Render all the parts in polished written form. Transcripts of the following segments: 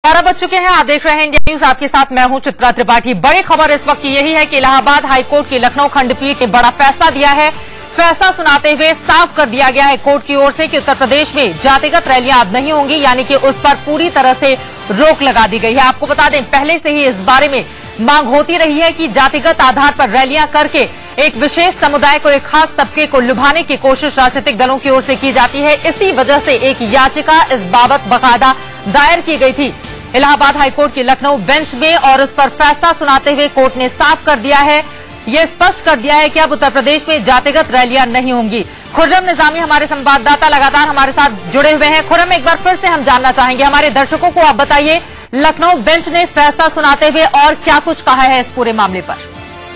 12 बज चुके हैं। आप देख रहे हैं इंडिया न्यूज, आपके साथ मैं हूं चित्रा त्रिपाठी। बड़ी खबर इस वक्त यही है कि इलाहाबाद हाईकोर्ट की लखनऊ खंडपीठ ने बड़ा फैसला दिया है। फैसला सुनाते हुए साफ कर दिया गया है कोर्ट की ओर से कि उत्तर प्रदेश में जातिगत रैलियां अब नहीं होंगी, यानी कि उस पर पूरी तरह से रोक लगा दी गई है। आपको बता दें, पहले से ही इस बारे में मांग होती रही है कि जातिगत आधार पर रैलियां करके एक विशेष समुदाय को, एक खास तबके को लुभाने की कोशिश राजनीतिक दलों की ओर से की जाती है। इसी वजह से एक याचिका इस बाबत बाकायदा दायर की गई थी इलाहाबाद हाईकोर्ट की लखनऊ बेंच में, और उस पर फैसला सुनाते हुए कोर्ट ने साफ कर दिया है, ये स्पष्ट कर दिया है कि अब उत्तर प्रदेश में जातिगत रैलियां नहीं होंगी। खुर्रम निजामी हमारे संवाददाता लगातार हमारे साथ जुड़े हुए हैं। खुर्रम, एक बार फिर से हम जानना चाहेंगे, हमारे दर्शकों को आप बताइए, लखनऊ बेंच ने फैसला सुनाते हुए और क्या कुछ कहा है इस पूरे मामले पर?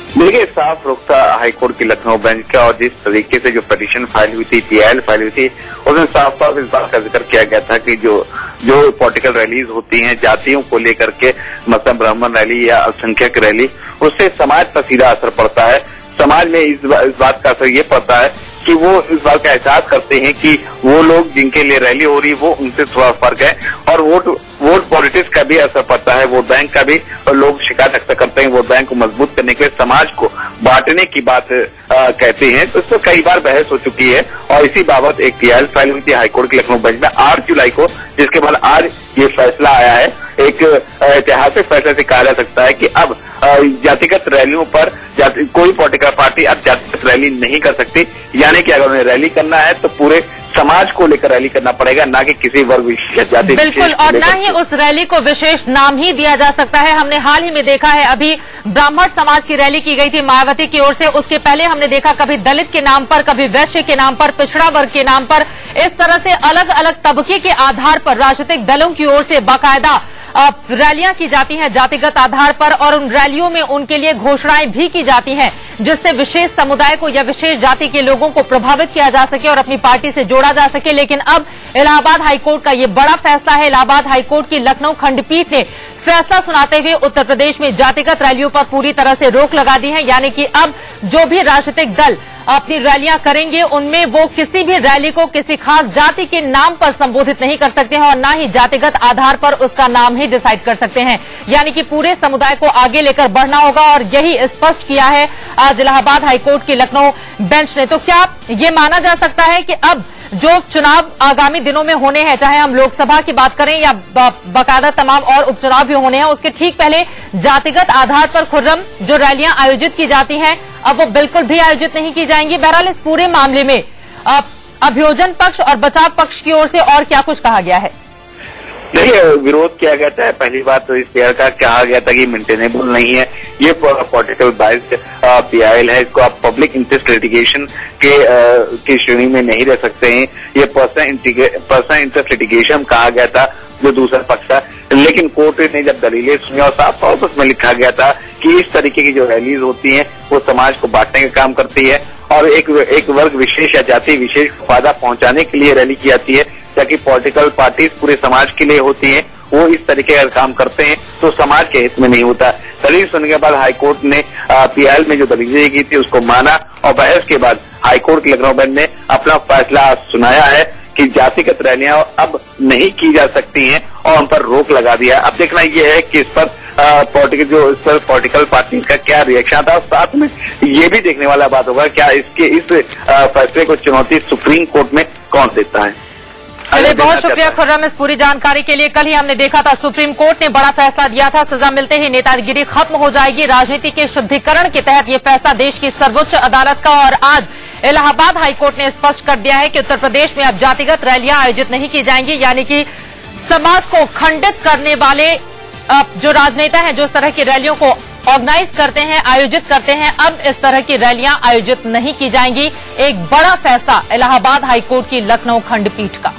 देखिए, साफ रुख था हाईकोर्ट की लखनऊ बेंच का, और जिस तरीके से जो पिटीशन फाइल हुई थी, पीआईएल फाइल हुई थी, उसमें साफ साफ इस बात का जिक्र किया गया था कि जो पॉलिटिकल रैलीज होती हैं जातियों को लेकर के, मतलब ब्राह्मण रैली या अल्पसंख्यक रैली, उससे समाज पर सीधा असर पड़ता है। समाज में इस बात का असर ये पड़ता है कि वो इस बात का एहसास करते हैं कि वो लोग जिनके लिए रैली हो रही है वो उनसे थोड़ा फर्क है, और वोट पॉलिटिक्स का भी असर पड़ता है, वोट बैंक का भी। और लोग शिकायत अक्सर करते हैं वोट बैंक को मजबूत करने के लिए समाज को बांटने की बात कहते हैं। तो इस पर कई बार बहस हो चुकी है, और इसी बाबत एक पीआईएल फाइल हुई थी हाईकोर्ट की लखनऊ बेंच में 8 जुलाई को, जिसके बाद आज ये फैसला आया है। एक ऐतिहासिक फैसले से कहा जा सकता है कि अब जातिगत रैलियों पर कोई पॉलिटिकल पार्टी अब जातिगत रैली नहीं कर सकती, यानी कि अगर उन्हें रैली करना है तो पूरे समाज को लेकर रैली करना पड़ेगा, ना कि किसी वर्ग विशेष जाति। बिल्कुल, और ना ही उस रैली को विशेष नाम ही दिया जा सकता है। हमने हाल ही में देखा है, अभी ब्राह्मण समाज की रैली की गई थी मायावती की ओर से, उसके पहले हमने देखा कभी दलित के नाम पर, कभी वैश्य के नाम पर, पिछड़ा वर्ग के नाम पर, इस तरह से अलग अलग तबके के आधार पर राजनीतिक दलों की ओर से बाकायदा रैलियां की जाती हैं जातिगत आधार पर, और उन रैलियों में उनके लिए घोषणाएं भी की जाती हैं जिससे विशेष समुदाय को या विशेष जाति के लोगों को प्रभावित किया जा सके और अपनी पार्टी से जोड़ा जा सके। लेकिन अब इलाहाबाद हाईकोर्ट का ये बड़ा फैसला है। इलाहाबाद हाईकोर्ट की लखनऊ खंडपीठ ने फैसला सुनाते हुए उत्तर प्रदेश में जातिगत रैलियों पर पूरी तरह से रोक लगा दी है, यानी कि अब जो भी राजनीतिक दल अपनी रैलियां करेंगे उनमें वो किसी भी रैली को किसी खास जाति के नाम पर संबोधित नहीं कर सकते हैं, और न ही जातिगत आधार पर उसका नाम ही डिसाइड कर सकते हैं, यानी कि पूरे समुदाय को आगे लेकर बढ़ना होगा। और यही स्पष्ट किया है आज इलाहाबाद हाईकोर्ट की लखनऊ बेंच ने। तो क्या ये माना जा सकता है कि अब जो चुनाव आगामी दिनों में होने हैं, चाहे हम लोकसभा की बात करें या बाकायदा तमाम और उपचुनाव भी होने हैं, उसके ठीक पहले जातिगत आधार पर खुर्रम जो रैलियां आयोजित की जाती हैं अब वो बिल्कुल भी आयोजित नहीं की जाएंगी? बहरहाल इस पूरे मामले में अभियोजन पक्ष और बचाव पक्ष की ओर से और क्या कुछ कहा गया है? देखिए, विरोध किया गया था। पहली बात तो इस पेयर का कहा गया था कि मेंटेनेबल नहीं है, ये पॉलिटिकल बाइस्ड पीआईएल है, इसको आप पब्लिक इंटरेस्ट लिटिगेशन की श्रेणी में नहीं रह सकते हैं। ये पर्सनल इंटरेस्ट लिटिगेशन कहा गया था जो दूसरा पक्ष था। लेकिन कोर्ट ने जब दलीलें सुनी और साफ तौर पर उसमें लिखा गया था कि इस तरीके की जो रैलीज होती हैं वो समाज को बांटने का काम करती है, और एक वर्ग विशेष या जाति विशेष को फायदा पहुंचाने के लिए रैली की जाती है, ताकि पॉलिटिकल पार्टीज पूरे समाज के लिए होती हैं, वो इस तरीके का काम करते हैं तो समाज के हित में नहीं होता। दलील सुनने के बाद हाईकोर्ट ने पीआईएल में जो दलीलें की थी उसको माना, और बहस के बाद हाईकोर्ट की लखनऊ बेंच ने अपना फैसला सुनाया है कि जातिगत रैलियां अब नहीं की जा सकती हैं और उन पर रोक लगा दिया। अब देखना यह है कि इस पर पॉलिटिकल पार्टी का क्या रिएक्शन था, और साथ में ये भी देखने वाला बात होगा क्या इस फैसले को चुनौती सुप्रीम कोर्ट में कौन देता है। चलिए, बहुत शुक्रिया खुर्रम इस पूरी जानकारी के लिए। कल ही हमने देखा था सुप्रीम कोर्ट ने बड़ा फैसला दिया था, सजा मिलते ही नेतागिरी खत्म हो जाएगी। राजनीति के शुद्धिकरण के तहत ये फैसला देश की सर्वोच्च अदालत का, और आज इलाहाबाद हाईकोर्ट ने स्पष्ट कर दिया है कि उत्तर प्रदेश में अब जातिगत रैलियां आयोजित नहीं की जाएंगी, यानी कि समाज को खंडित करने वाले जो राजनेता हैं जो इस तरह की रैलियों को ऑर्गेनाइज करते हैं, आयोजित करते हैं, अब इस तरह की रैलियां आयोजित नहीं की जाएंगी। एक बड़ा फैसला इलाहाबाद हाईकोर्ट की लखनऊ खंडपीठ का।